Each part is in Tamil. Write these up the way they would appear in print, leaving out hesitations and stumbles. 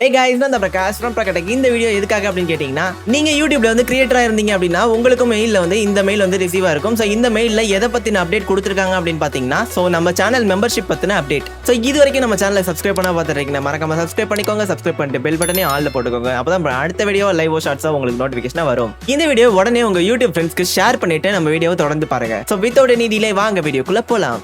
Hey guys, நான் பிரகாஷ் from PrakaTech. இந்த வீடியோ எதுக்காக அப்படினு கேட்டிங்கனா, நீங்க YouTubeல வந்து கிரியேட்டரா இருந்தீங்க அப்படினா உங்களுக்கு மெயில்ல வந்து இந்த மெயில் வந்து ரிசீவ் ஆயிருக்கும். சோ இந்த மெயில்ல எதை பத்தின அப்டேட் கொடுத்திருக்காங்க அப்படினு பாத்தீங்கன்னா, சோ நம்ம சேனல் மெம்பர்ஷிப் பத்தின அப்டேட். சோ இது வரைக்கும் நம்ம சேனலை சப்ஸ்கிரைப் பண்ணா பாத்துறீங்க, மறக்காம சப்ஸ்கிரைப் பண்ணிக்கோங்க. சப்ஸ்கிரைப் பண்ணிட்டு பெல் பட்டனை ஆல்ல போட்டுக்கோங்க. அப்பதான் அடுத்த வீடியோ லைவ் ஷார்ட்ஸா உங்களுக்கு நோட்டிஃபிகேஷனா வரும். இந்த வீடியோ உடனே உங்க YouTube ஃப்ரெண்ட்ஸ்க்கு ஷேர் பண்ணிட்டு நம்ம வீடியோவை தொடர்ந்து பாருங்க. சோ வித்தவுட் எனி டிலே வாங்க வீடியோக்குள்ள போலாம்.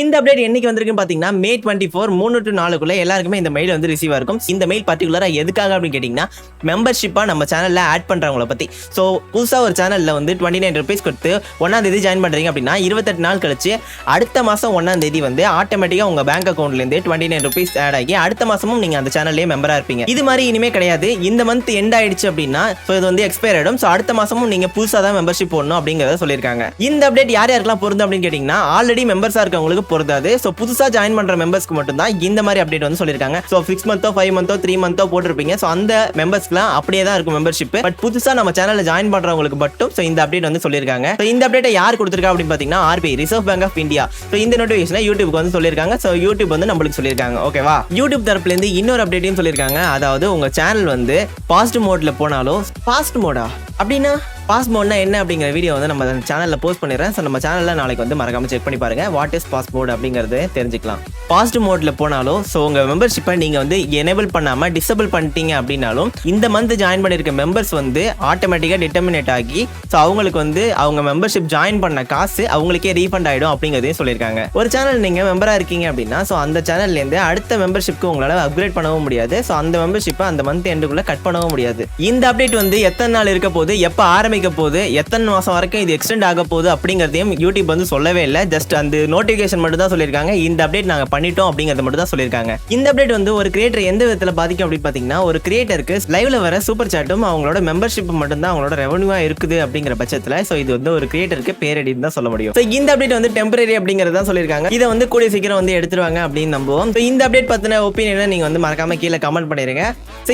இந்த அப்டேட் என்னைக்கு வந்திருக்குன்னு பாத்தீங்கன்னா May 24 3 to 4 எல்லாருக்குமே இந்த மெயில் வந்து ரிசீவ் ஆயிருக்கும். இந்த மெயில் பர்டிகுலரா எதுக்காக அப்படின்னு கேட்டீங்கன்னா, மெம்பர்ஷிப்பா நம்ம சேனல்ல ஆட் பண்றவங்கள பத்தி. சோ புதுசா ஒரு சேனல்ல வந்து 29 rupees கொடுத்து 1ஆம் தேதி ஜாயின் பண்றீங்க அப்படின்னா 28 நாள் கழிச்சு அடுத்த மாசம் 1ஆம் தேதி வந்து ஆட்டோமேட்டிக்கா உங்க பேங்க் அக்கௌண்ட்ல இருந்து 29 rupees ஆட் ஆகி அடுத்த மாசமும் நீங்க அந்த சேனல்லே மெம்பரா இருப்பீங்க. இது மாதிரி இனிமே கிடையாது. இந்த மந்த் எண்ட் ஆயிடுச்சு அப்படின்னா சோ இது வந்து எக்ஸ்பயர் ஆயிடும். சோ அடுத்த மாசமும் நீங்க புதுசா தான் மெம்பர்ஷிப் போடணும் அப்படிங்கறத சொல்லிருக்காங்க. இந்த அப்டேட் யார் யாருக்கெல்லாம் பொருந்தும் அப்படின்னு கேட்டீங்கன்னா, ஆல்ரெடி மெம்பர்ஸா இருக்கவங்களுக்கு பொருந்தாது. சோ புதுசா ஜாயின் பண்ற மெம்பர்ஸ்க்கு மட்டும் தான் இந்த மாதிரி அப்டேட் வந்து சொல்லிருக்காங்க. சோ 6 மந்த்தோ 5 மந்த்தோ 3 மந்த்தோ போட்டுருப்பீங்க. சோ அந்த மெம்பர்ஸ்க்குலாம் அப்படியே தான் இருக்கும் மெம்பர்ஷிப். பட் புதுசா நம்ம சேனல்ல ஜாயின் பண்றவங்களுக்கு மட்டும் சோ இந்த அப்டேட் வந்து சொல்லிருக்காங்க. சோ இந்த அப்டேட்டை யார் கொடுத்திருக்கா அப்படின்னு பாத்தீங்கன்னா, RBI reserve bank of India. So இந்த நோட்டிஃபிகேஷனை யூடியூப்க்கு வந்து சொல்லிருக்காங்க. சோ யூடியூப் வந்து நம்மளுக்கு சொல்லிருக்காங்க. ஓகேவா? யூடியூப் தரப்புல இருந்து இன்னொரு அப்டேட்டையும் சொல்லிருக்காங்க. அதாவது உங்க சேனல் வந்து பாஸ்ட் மோட்ல போனாலும் பாஸ்ட் மோடா அப்படின்னா பாஸ்ட் மோட்னா என்ன அப்படிங்கிற வீடியோ வந்து நம்ம சேனல்ல போஸ்ட் பண்ணிடுறேன். ஸோ நம்ம சேனல்ல நாளைக்கு வந்து மறக்காம செக் பண்ணி பாருங்க. வாட் இஸ் பாஸ்ட் மோட் அப்படிங்கறது தெரிஞ்சுக்கலாம். பாஸ்ட் மோட்ல போனாலும் ஸோ உங்க மெம்பர்ஷிப்பை நீங்க வந்து எனேபிள் பண்ணாம டிசேபிள் பண்ணிட்டீங்க அப்படின்னாலும் இந்த மந்த் ஜாயின் பண்ணிருக்க மெம்பர்ஸ் வந்து ஆட்டோமேட்டிக்கா டிட்டர்மினேட் ஆகி ஸோ அவங்களுக்கு வந்து அவங்க மெம்பர்ஷிப் ஜாயின் பண்ண காசு அவங்களுக்கே ரீஃபண்ட் ஆயிடும் அப்படிங்கறதையும் சொல்லியிருக்காங்க. ஒரு சேனல் நீங்க மெம்பரா இருக்கீங்க அப்படின்னா ஸோ அந்த சேனல்ல இருந்து அடுத்த மெம்பர்ஷிப்க்கு உங்களால அப்கிரேட் பண்ணவும் முடியாது. ஸோ அந்த மெம்பர்ஷிப்பை அந்த மந்த் எண்டுக்குள்ள கட் பண்ணவும் முடியாது. இந்த அப்டேட் வந்து எத்தனை நாள் இருக்க போது, எப்ப ஆரம்பிக்க போது, எத்தனை மாசம் வரைக்கும் இது எக்ஸ்டெண்ட் ஆக போகுது அப்படிங்கறதையும் யூடியூப் வந்து சொல்லவே இல்லை. ஜஸ்ட் அந்த நோட்டிபிகேஷன் மட்டும் தான் சொல்லியிருக்காங்க. இந்த அப்டேட் நாங்க பண்ணிட்டோம் அப்படிங்கறத மட்டும் தான் சொல்லியிருக்காங்க. இந்த அப்டேட் வந்து ஒரு கிரியேட்டர் எந்த விதத்துல பாதிக்கும் அப்படின்னு பாத்தீங்கன்னா, ஒரு கிரியேட்டருக்கு லைவ்ல வர சூப்பர் சாட்டும் அவங்களோட மெம்பர்ஷிப் மட்டும் தான் அவங்களோட ரெவன்யூவா இருக்குது அப்படிங்கிற பட்சத்துல சோ இது வந்து ஒரு கிரியேட்டருக்கு பேரடின்னு தான் சொல்ல முடியும். இந்த அப்டேட் வந்து டெம்பரரி அப்படிங்கறத சொல்லியிருக்காங்க. இதை வந்து கூடிய சீக்கிரம் வந்து எடுத்துருவாங்க அப்படின்னு நம்புவோம். இந்த அப்டேட் பத்தின ஒப்பீனியனை நீங்க வந்து மறக்காம கீழே கமெண்ட் பண்ணிருங்க.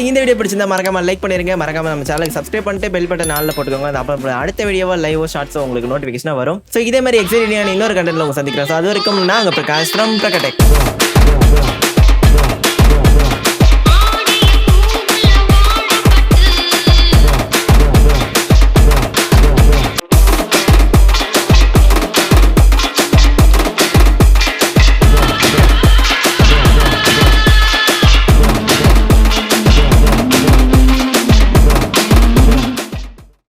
இந்த வீடியோ பிடிச்சிருந்தா மறக்காம லைக் பண்ணிருங்க. மறக்காம நம்ம சேனலுக்கு சப்ஸ்கிரைப் பண்ணிட்டு பெல் பட்டன் ஆல்ல போட்டுக்கோங்க. அப்புறம் அடுத்த வீடியோவா லைவ் ஷார்ட்ஸ் உங்களுக்கு நோட்டிஃபிகேஷனா வரும். சோ இதே மாதிரி எக்ஸைட்டிங்கான இன்னொரு கண்டென்ட்ல உங்க சந்திக்கிறேன். அது வரைக்கும் நான் பிரகாஷ் from PrakaTech.